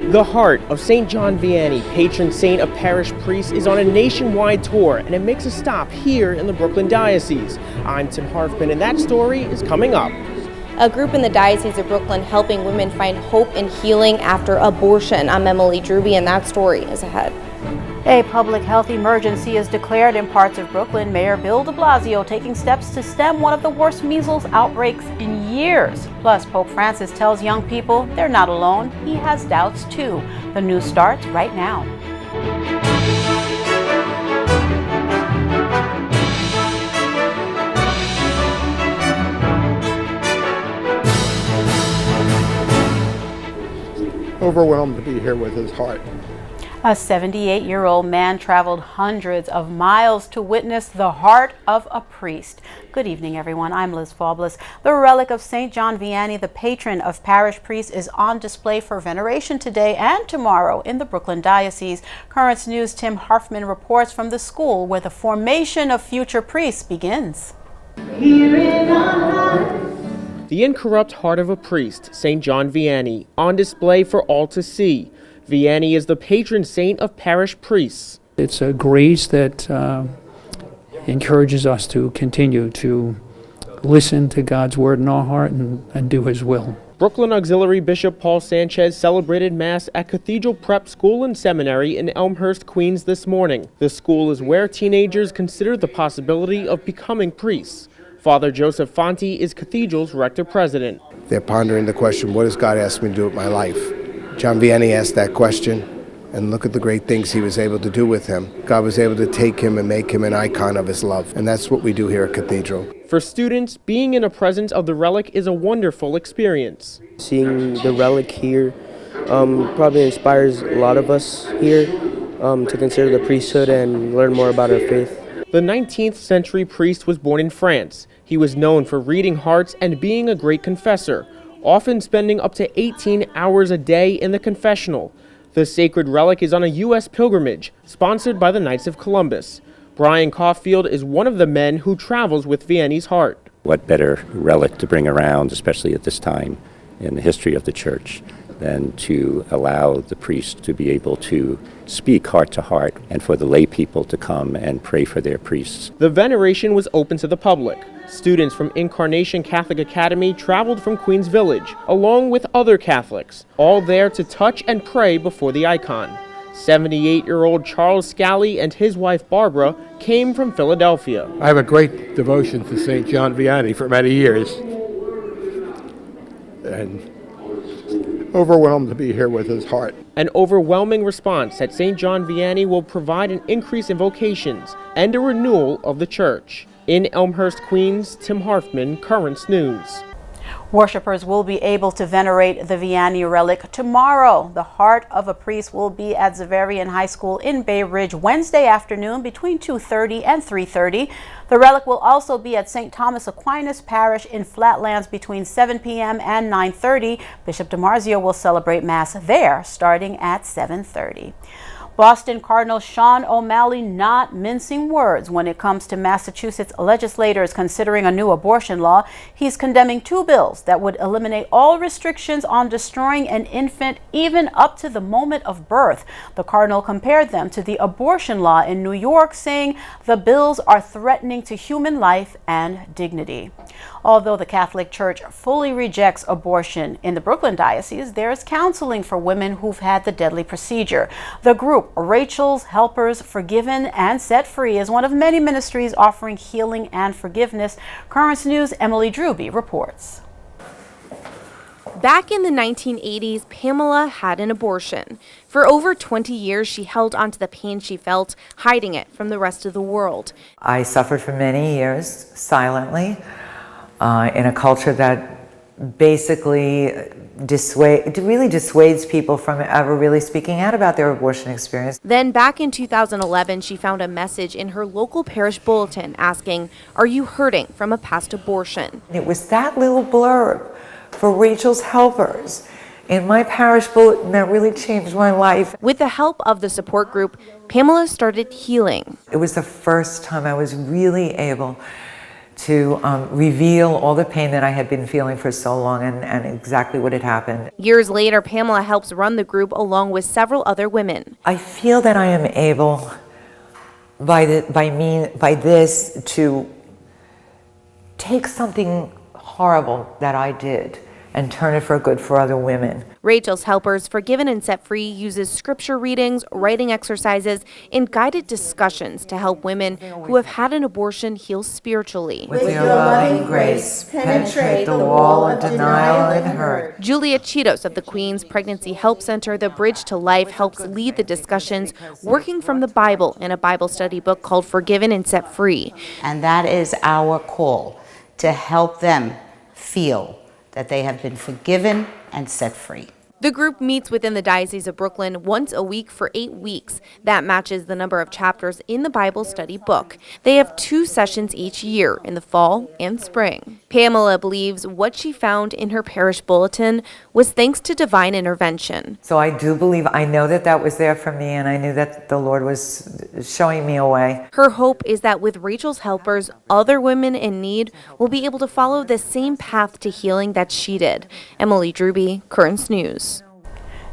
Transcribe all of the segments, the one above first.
The heart of Saint John Vianney, patron saint of parish priests, is on a nationwide tour, and it makes a stop here in the Brooklyn Diocese. I'm Tim Harfman, and that story is coming up. A group in the Diocese of Brooklyn helping women find hope and healing after abortion. I'm Emily Drewby, and that story is ahead. A public health emergency is declared in parts of Brooklyn. Mayor Bill de Blasio taking steps to stem one of the worst measles outbreaks in years. Plus, Pope Francis tells young people they're not alone. He has doubts too. The news starts right now. Overwhelmed to be here with his heart. A 78-year-old man traveled hundreds of miles to witness the heart of a priest. Good evening, everyone. I'm Liz Faublas. The relic of Saint John Vianney, the patron of parish priests, is on display for veneration today and tomorrow in the Brooklyn Diocese. Currents News' Tim Harfman reports from the school where the formation of future priests begins. The incorrupt heart of a priest, Saint John Vianney, on display for all to see. Vianney is the patron saint of parish priests. It's a grace that encourages us to continue to listen to God's word in our heart and do his will. Brooklyn Auxiliary Bishop Paul Sanchez celebrated Mass at Cathedral Prep School and Seminary in Elmhurst, Queens this morning. The school is where teenagers consider the possibility of becoming priests. Father Joseph Fonte is Cathedral's rector-president. They're pondering the question, what does God ask me to do with my life? John Vianney asked that question, and look at the great things he was able to do with him. God was able to take him and make him an icon of his love, and that's what we do here at Cathedral. For students, being in the presence of the relic is a wonderful experience. Seeing the relic here probably inspires a lot of us here to consider the priesthood and learn more about our faith. The 19th century priest was born in France. He was known for reading hearts and being a great confessor, often spending up to 18 hours a day in the confessional. The sacred relic is on a U.S. pilgrimage, sponsored by the Knights of Columbus. Brian Caulfield is one of the men who travels with Vianney's heart. What better relic to bring around, especially at this time in the history of the church, than to allow the priest to be able to speak heart to heart and for the lay people to come and pray for their priests. The veneration was open to the public. Students from Incarnation Catholic Academy traveled from Queens Village, along with other Catholics, all there to touch and pray before the icon. 78-year-old Charles Scally and his wife Barbara came from Philadelphia. I have a great devotion to Saint John Vianney for many years, and overwhelmed to be here with his heart. An overwhelming response at Saint John Vianney will provide an increase in vocations and a renewal of the church. In Elmhurst, Queens, Tim Harfman, Currents News. Worshippers will be able to venerate the Vianney relic tomorrow. The heart of a priest will be at Xaverian High School in Bay Ridge Wednesday afternoon between 2:30 and 3:30. The relic will also be at St. Thomas Aquinas Parish in Flatlands between 7 p.m. and 9:30. Bishop DiMarzio will celebrate Mass there starting at 7:30. Boston Cardinal Sean O'Malley not mincing words when it comes to Massachusetts legislators considering a new abortion law. He's condemning two bills that would eliminate all restrictions on destroying an infant even up to the moment of birth. The Cardinal compared them to the abortion law in New York, saying the bills are threatening to human life and dignity. Although the Catholic Church fully rejects abortion, in the Brooklyn Diocese, there is counseling for women who've had the deadly procedure. The group, Rachel's Helpers Forgiven and Set Free, is one of many ministries offering healing and forgiveness. Currents News' Emily Drewby reports. Back in the 1980s, Pamela had an abortion. For over 20 years, she held onto the pain she felt, hiding it from the rest of the world. I suffered for many years silently in a culture that basically really dissuades people from ever really speaking out about their abortion experience. Then back in 2011, she found a message in her local parish bulletin asking, "Are you hurting from a past abortion?" It was that little blurb for Rachel's Helpers in my parish bulletin that really changed my life. With the help of the support group, Pamela started healing. It was the first time I was really able to reveal all the pain that I had been feeling for so long and exactly what had happened. Years later, Pamela helps run the group along with several other women. I feel that I am able, by this, to take something horrible that I did and turn it for good for other women. Rachel's Helpers Forgiven and Set Free uses scripture readings, writing exercises, and guided discussions to help women who have had an abortion heal spiritually. With your loving grace, penetrate the wall of denial and hurt. Julia Cheetos of the Queen's Pregnancy Help Center, The Bridge to Life, helps lead the discussions, working from the Bible in a Bible study book called Forgiven and Set Free. And that is our call, to help them feel that they have been forgiven and set free. The group meets within the Diocese of Brooklyn once a week for 8 weeks. That matches the number of chapters in the Bible study book. They have 2 sessions each year, in the fall and spring. Pamela believes what she found in her parish bulletin was thanks to divine intervention. So I do believe, I know that that was there for me, and I knew that the Lord was showing me a way. Her hope is that with Rachel's Helpers, other women in need will be able to follow the same path to healing that she did. Emily Druby, Currents News.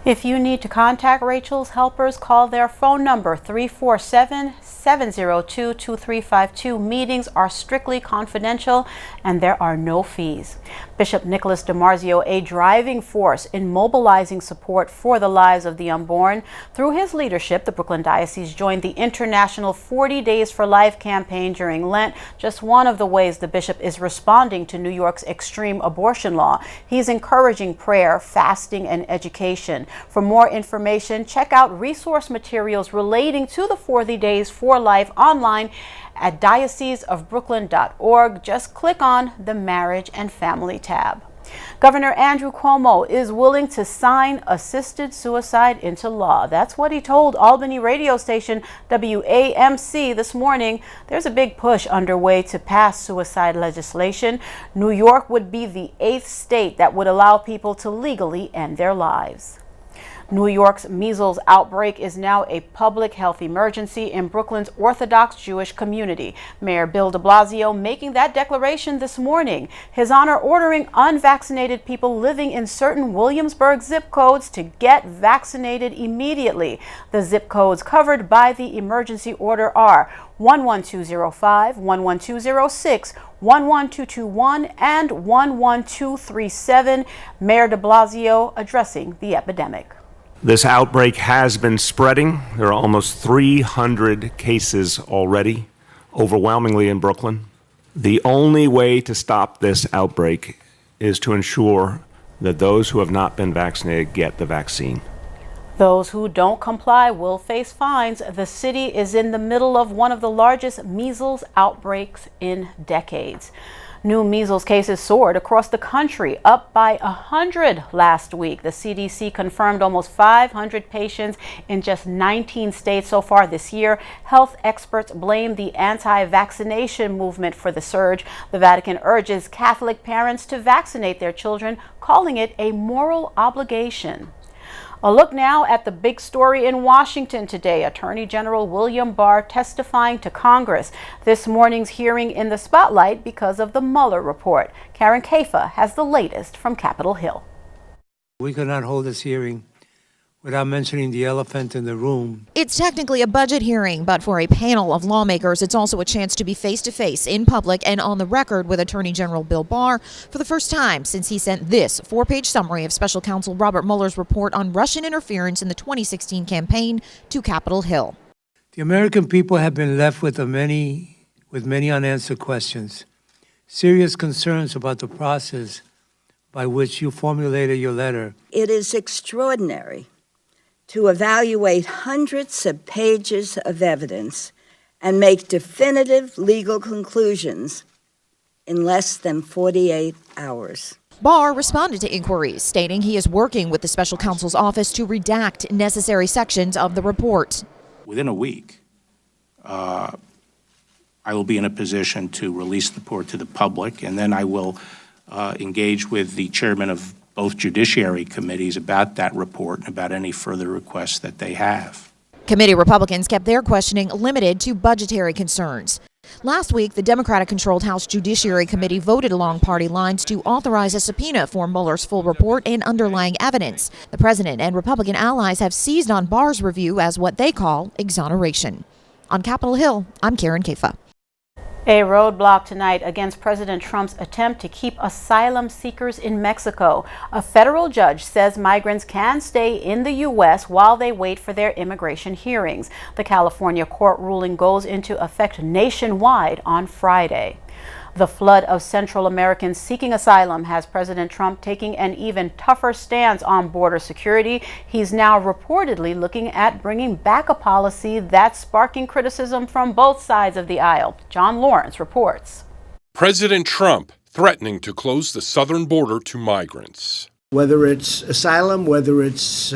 If you need to contact Rachel's Helpers, call their phone number 347-702-2352. Meetings are strictly confidential and there are no fees. Bishop Nicholas DiMarzio, a driving force in mobilizing support for the lives of the unborn. Through his leadership, the Brooklyn Diocese joined the international 40 Days for Life campaign during Lent, just one of the ways the bishop is responding to New York's extreme abortion law. He's encouraging prayer, fasting, and education. For more information, check out resource materials relating to the 40 Days for Life online at dioceseofbrooklyn.org. Just click on the Marriage and Family tab. Governor Andrew Cuomo is willing to sign assisted suicide into law. That's what he told Albany radio station WAMC this morning. There's a big push underway to pass suicide legislation. New York would be the 8th state that would allow people to legally end their lives. New York's measles outbreak is now a public health emergency in Brooklyn's Orthodox Jewish community. Mayor Bill de Blasio making that declaration this morning. His Honor ordering unvaccinated people living in certain Williamsburg zip codes to get vaccinated immediately. The zip codes covered by the emergency order are 11205, 11206, 11221, and 11237. Mayor de Blasio addressing the epidemic. This outbreak has been spreading. There are almost 300 cases already, overwhelmingly in Brooklyn. The only way to stop this outbreak is to ensure that those who have not been vaccinated get the vaccine. Those who don't comply will face fines. The city is in the middle of one of the largest measles outbreaks in decades. New measles cases soared across the country, up by 100 last week. The CDC confirmed almost 500 patients in just 19 states so far this year. Health experts blame the anti-vaccination movement for the surge. The Vatican urges Catholic parents to vaccinate their children, calling it a moral obligation. A look now at the big story in Washington today. Attorney General William Barr testifying to Congress. This morning's hearing in the spotlight because of the Mueller report. Karen Kafa has the latest from Capitol Hill. We could not hold this hearing without mentioning the elephant in the room. It's technically a budget hearing, but for a panel of lawmakers, it's also a chance to be face-to-face in public and on the record with Attorney General Bill Barr for the first time since he sent this 4-page summary of Special Counsel Robert Mueller's report on Russian interference in the 2016 campaign to Capitol Hill. The American people have been left with many unanswered questions, serious concerns about the process by which you formulated your letter. It is extraordinary to evaluate hundreds of pages of evidence and make definitive legal conclusions in less than 48 hours. Barr responded to inquiries, stating he is working with the special counsel's office to redact necessary sections of the report. Within a week, I will be in a position to release the report to the public, and then I will engage with the chairman of both judiciary committees about that report and about any further requests that they have. Committee Republicans kept their questioning limited to budgetary concerns. Last week, the Democratic-controlled House Judiciary Committee voted along party lines to authorize a subpoena for Mueller's full report and underlying evidence. The president and Republican allies have seized on Barr's review as what they call exoneration. On Capitol Hill, I'm Karen Kafa. A roadblock tonight against President Trump's attempt to keep asylum seekers in Mexico. A federal judge says migrants can stay in the U.S. while they wait for their immigration hearings. The California court ruling goes into effect nationwide on Friday. The flood of Central Americans seeking asylum has President Trump taking an even tougher stance on border security. He's now reportedly looking at bringing back a policy that's sparking criticism from both sides of the aisle. John Lawrence reports. President Trump threatening to close the southern border to migrants. Whether it's asylum, whether it's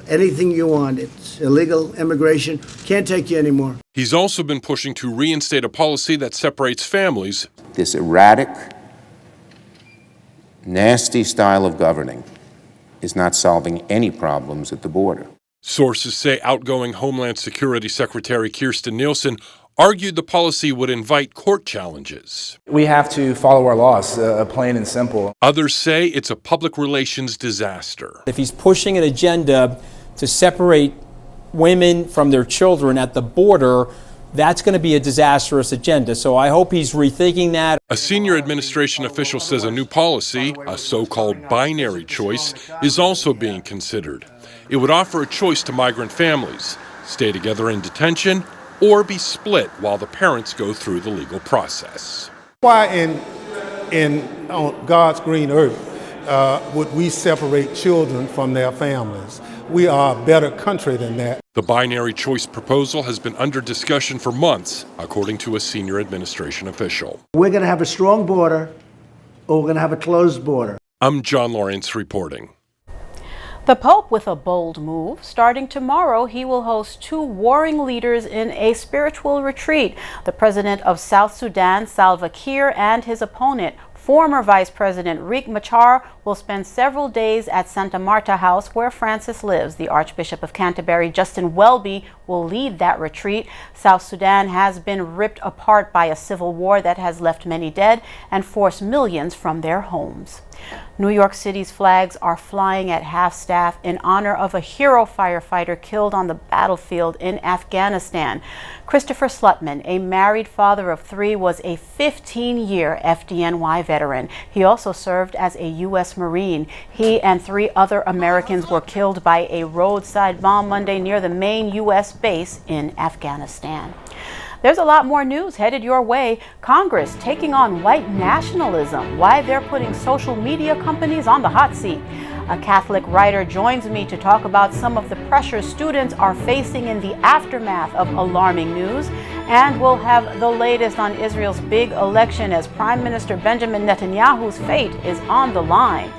anything you want, it's illegal immigration, can't take you anymore. He's also been pushing to reinstate a policy that separates families. This erratic, nasty style of governing is not solving any problems at the border. Sources say outgoing Homeland Security Secretary Kirstjen Nielsen argued the policy would invite court challenges. We have to follow our laws, plain and simple. Others say it's a public relations disaster. If he's pushing an agenda to separate women from their children at the border, that's going to be a disastrous agenda. So I hope he's rethinking that. A senior administration official says a new policy, a so-called binary choice, is also being considered. It would offer a choice to migrant families: stay together in detention or be split while the parents go through the legal process. Why on God's green earth would we separate children from their families? We are a better country than that. The binary choice proposal has been under discussion for months, according to a senior administration official. We're going to have a strong border, or we're going to have a closed border. I'm John Lawrence reporting. The Pope with a bold move. Starting tomorrow, he will host 2 warring leaders in a spiritual retreat. The president of South Sudan, Salva Kiir, and his opponent, former Vice President Riek Machar, will spend several days at Santa Marta House, where Francis lives. The Archbishop of Canterbury, Justin Welby, will lead that retreat. South Sudan has been ripped apart by a civil war that has left many dead and forced millions from their homes. New York City's flags are flying at half-staff in honor of a hero firefighter killed on the battlefield in Afghanistan. Christopher Slutman, a married father of 3, was a 15-year FDNY veteran. He also served as a U.S. Marine. He and 3 other Americans were killed by a roadside bomb Monday near the main U.S. base in Afghanistan. There's a lot more news headed your way. Congress taking on white nationalism, why they're putting social media companies on the hot seat. A Catholic writer joins me to talk about some of the pressures students are facing in the aftermath of alarming news. And we'll have the latest on Israel's big election as Prime Minister Benjamin Netanyahu's fate is on the line.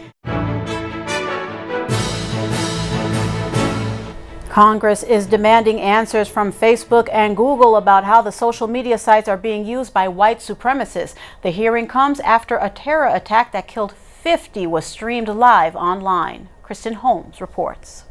Congress is demanding answers from Facebook and Google about how the social media sites are being used by white supremacists. The hearing comes after a terror attack that killed 50 was streamed live online. Kristen Holmes reports.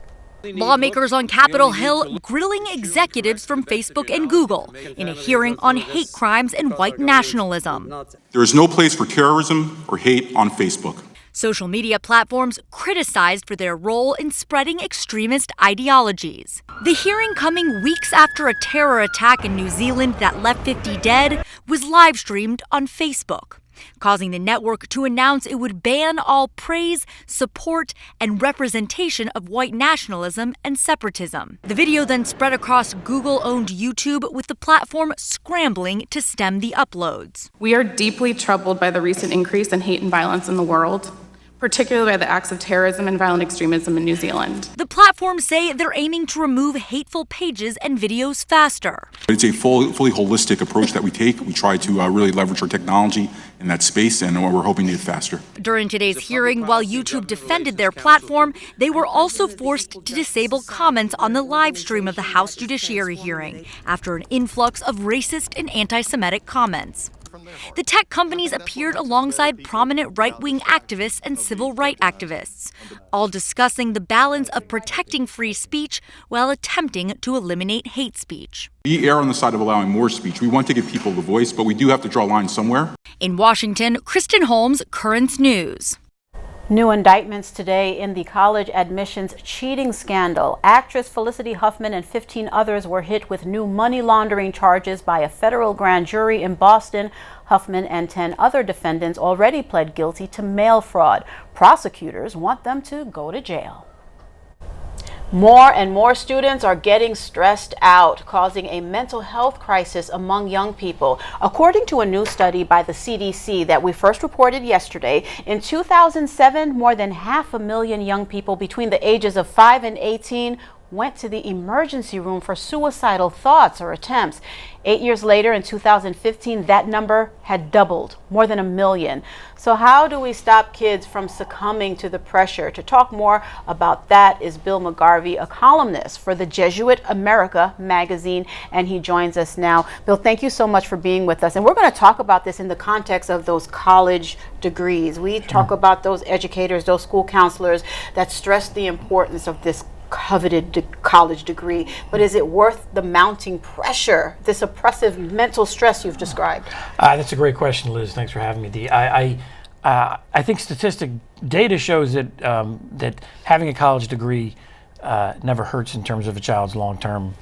Lawmakers on Capitol Hill grilling executives from Facebook and Google in a hearing on hate crimes and white nationalism. There is no place for terrorism or hate on Facebook. Social media platforms criticized for their role in spreading extremist ideologies. The hearing, coming weeks after a terror attack in New Zealand that left 50 dead, was live streamed on Facebook, causing the network to announce it would ban all praise, support, and representation of white nationalism and separatism. The video then spread across Google-owned YouTube, with the platform scrambling to stem the uploads. We are deeply troubled by the recent increase in hate and violence in the world, particularly by the acts of terrorism and violent extremism in New Zealand. The platforms say they're aiming to remove hateful pages and videos faster. It's a fully holistic approach that we take. We try to really leverage our technology in that space, and we're hoping to get faster. During today's hearing, while YouTube defended their platform, they were also forced to disable comments on the live stream of the House Judiciary hearing after an influx of racist and anti-Semitic comments. The tech companies appeared alongside prominent right-wing activists and civil rights activists, all discussing the balance of protecting free speech while attempting to eliminate hate speech. We err on the side of allowing more speech. We want to give people the voice, but we do have to draw lines somewhere. In Washington, Kristen Holmes, Currents News. New indictments today in the college admissions cheating scandal. Actress Felicity Huffman and 15 others were hit with new money laundering charges by a federal grand jury in Boston. Huffman and 10 other defendants already pled guilty to mail fraud. Prosecutors want them to go to jail. More and more students are getting stressed out, causing a mental health crisis among young people. According to a new study by the CDC that we first reported yesterday, in 2007, more than 500,000 young people between the ages of 5 and 18 went to the emergency room for suicidal thoughts or attempts. 8 years later, in 2015, that number had doubled, more than 1 million. So how do we stop kids from succumbing to the pressure? To talk more about that is Bill McGarvey, a columnist for the Jesuit America magazine, and he joins us now. Bill, thank you so much for being with us. And we're going to talk about this in the context of those college degrees. We talk about those educators, those school counselors that stress the importance of this coveted college degree, but is it worth the mounting pressure, this oppressive mental stress you've described? That's a great question, Liz. Thanks for having me, Dee. I think statistic data shows that that having a college degree never hurts in terms of a child's long-term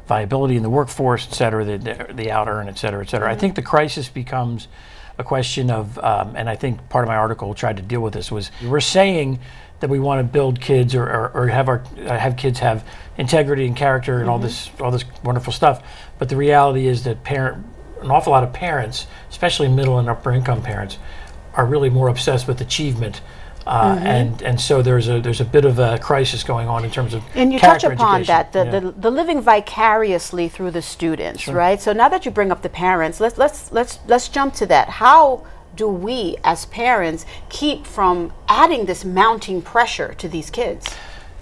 viability in the workforce, et cetera, the out-earn, et cetera, et cetera. Mm-hmm. I think the crisis becomes a question of, and I think part of my article tried to deal with this, was we're saying that we want to build kids or have kids have integrity and character and all this wonderful stuff, but the reality is that an awful lot of parents, especially middle and upper income parents, are really more obsessed with achievement, and so there's a bit of a crisis going on in terms of and you touch character upon education. that the living vicariously through the students, Sure. right? So now that you bring up the parents, let's jump to that. How do we as parents keep from adding this mounting pressure to these kids?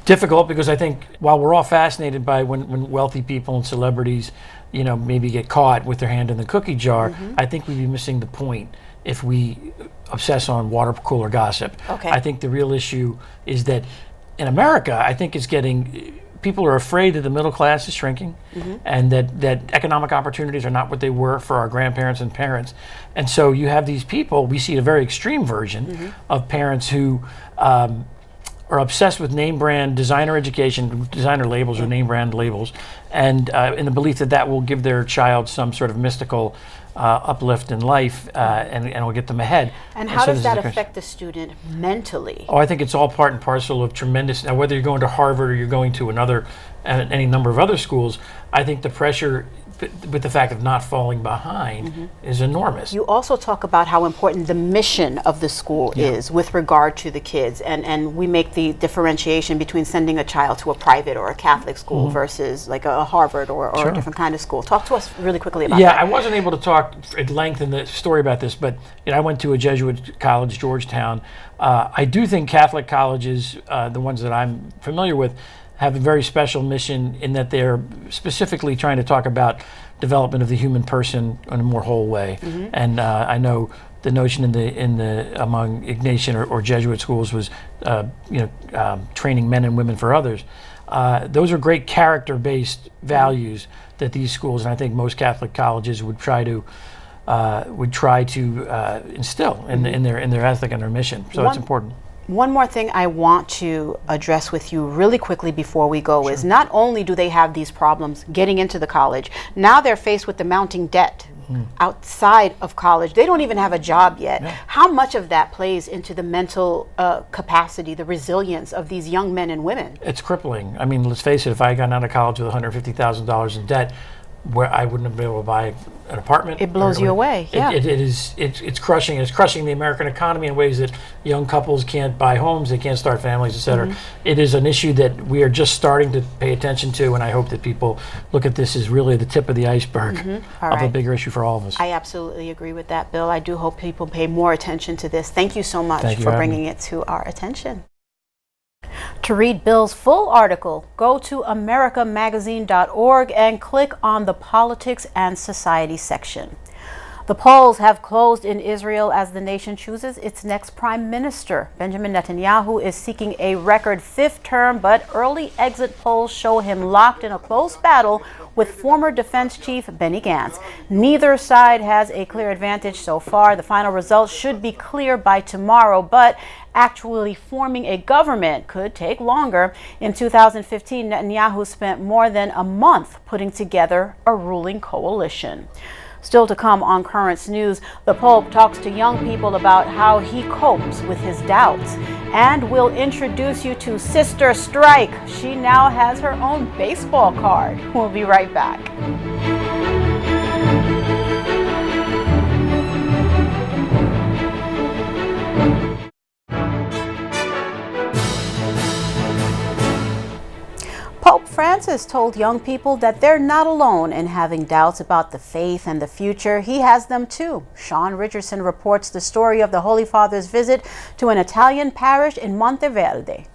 Difficult, because I think while we're all fascinated by when wealthy people and celebrities, maybe get caught with their hand in the cookie jar, I think we'd be missing the point if we obsess on water cooler gossip. Okay. I think the real issue is that in America, I think people are afraid that the middle class is shrinking, and that economic opportunities are not what they were for our grandparents and parents. And so you have these people, we see a very extreme version of parents who are obsessed with name brand designer education, designer labels or name brand labels, and in the belief that will give their child some sort of mystical uplift in life, and will get them ahead. And how so does that affect the student mentally? Oh, I think it's all part and parcel of tremendous. Now, whether you're going to Harvard or you're going to any number of other schools, I think the pressure with the fact of not falling behind is enormous. You also talk about how important the mission of the school is with regard to the kids, and we make the differentiation between sending a child to a private or a Catholic school versus like a Harvard or a different kind of school. Talk to us really quickly about that. Yeah, I wasn't able to talk at length in the story about this, but I went to a Jesuit college, Georgetown. I do think Catholic colleges, the ones that I'm familiar with, have a very special mission in that they're specifically trying to talk about development of the human person in a more whole way. And I know the notion among Ignatian or Jesuit schools was training men and women for others. Those are great character-based values that these schools, and I think most Catholic colleges, would try to instill in their ethic and their mission. So it's important. One more thing I want to address with you really quickly before we go is not only do they have these problems getting into the college, now they're faced with the mounting debt outside of college. They don't even have a job yet. How much of that plays into the mental capacity, the resilience of these young men and women? It's crippling. I mean, let's face it, if I had gotten out of college with $150,000 in debt, where I wouldn't have been able to buy an apartment. It blows you away. Yeah. It's crushing. It's crushing the American economy in ways that young couples can't buy homes, they can't start families, et cetera. It is an issue that we are just starting to pay attention to, and I hope that people look at this as really the tip of the iceberg of a bigger issue for all of us. I absolutely agree with that, Bill. I do hope people pay more attention to this. Thank you so much for bringing it to our attention. To read Bill's full article, go to americamagazine.org and click on the Politics and Society section. The polls have closed in Israel as the nation chooses its next prime minister. Benjamin Netanyahu is seeking a record 5th term, but early exit polls show him locked in a close battle with former defense chief Benny Gantz. Neither side has a clear advantage so far. The final results should be clear by tomorrow, but actually forming a government could take longer. In 2015, Netanyahu spent more than a month putting together a ruling coalition. Still to come on Currents News, the Pope talks to young people about how he copes with his doubts. And we'll introduce you to Sister Strike. She now has her own baseball card. We'll be right back. Pope Francis told young people that they're not alone in having doubts about the faith and the future. He has them too. Sean Richardson reports the story of the Holy Father's visit to an Italian parish in Monteverde.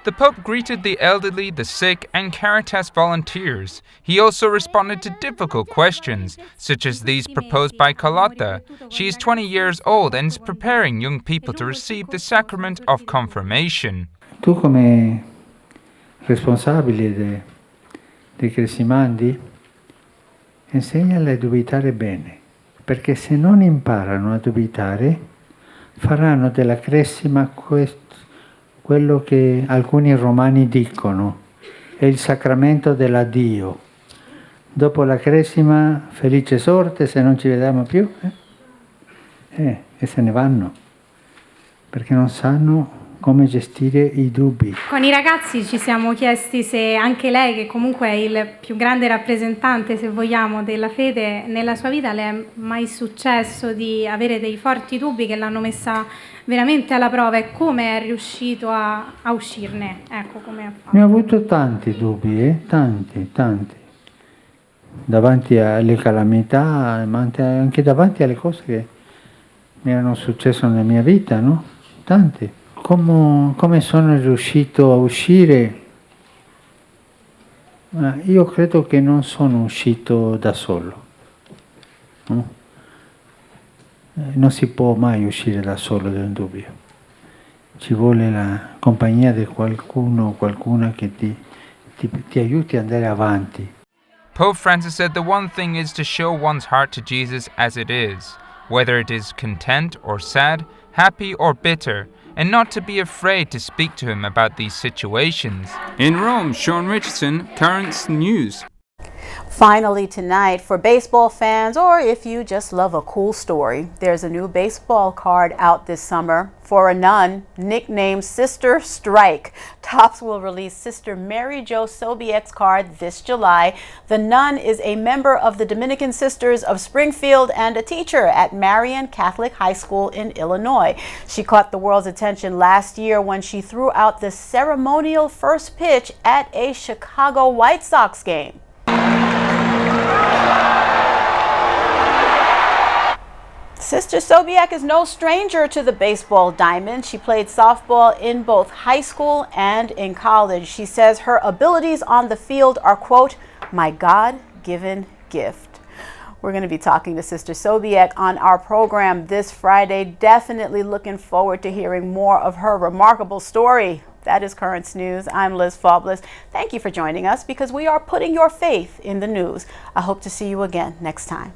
The Pope greeted the elderly, the sick, and Caritas volunteers. He also responded to difficult questions, such as these proposed by Carlotta. She is 20 years old and is preparing young people to receive the sacrament of confirmation. Tu come responsabile dei crescimandi, insegnale a dubitare bene, perché se non imparano a dubitare, faranno della cresima quello che alcuni romani dicono, è il sacramento dell'addio. Dopo la cresima, felice sorte se non ci vediamo più, e se ne vanno, perché non sanno come gestire i dubbi. Con i ragazzi ci siamo chiesti se anche lei, che comunque è il più grande rappresentante, se vogliamo, della fede nella sua vita, le è mai successo di avere dei forti dubbi che l'hanno messa veramente alla prova e come è riuscito a uscirne? Ecco, come ha fatto. Ne ho avuto tanti dubbi, tanti. Davanti alle calamità, ma anche davanti alle cose che mi erano successe nella mia vita, no? Tanti. Come sono riuscito a uscire? Io credo che non sono uscito da solo. No? Non si può mai uscire da solo da un dubbio. Ci vuole la compagnia di qualcuno o qualcuna che ti aiuti ad andare avanti. Pope Francis said the one thing is to show one's heart to Jesus as it is, whether it is content or sad, happy or bitter, and not to be afraid to speak to him about these situations. In Rome, Sean Richardson, Currents News. Finally tonight, for baseball fans, or if you just love a cool story, there's a new baseball card out this summer for a nun nicknamed Sister Strike. Topps will release Sister Mary Jo Sobiek's card this July. The nun is a member of the Dominican Sisters of Springfield and a teacher at Marian Catholic High School in Illinois. She caught the world's attention last year when she threw out the ceremonial first pitch at a Chicago White Sox game. Sister Sobiek is no stranger to the baseball diamond. She played softball in both high school and in college. She says her abilities on the field are, quote, my God-given gift. We're going to be talking to Sister Sobiek on our program this Friday. Definitely looking forward to hearing more of her remarkable story. That is Currents News. I'm Liz Faublas. Thank you for joining us because we are putting your faith in the news. I hope to see you again next time.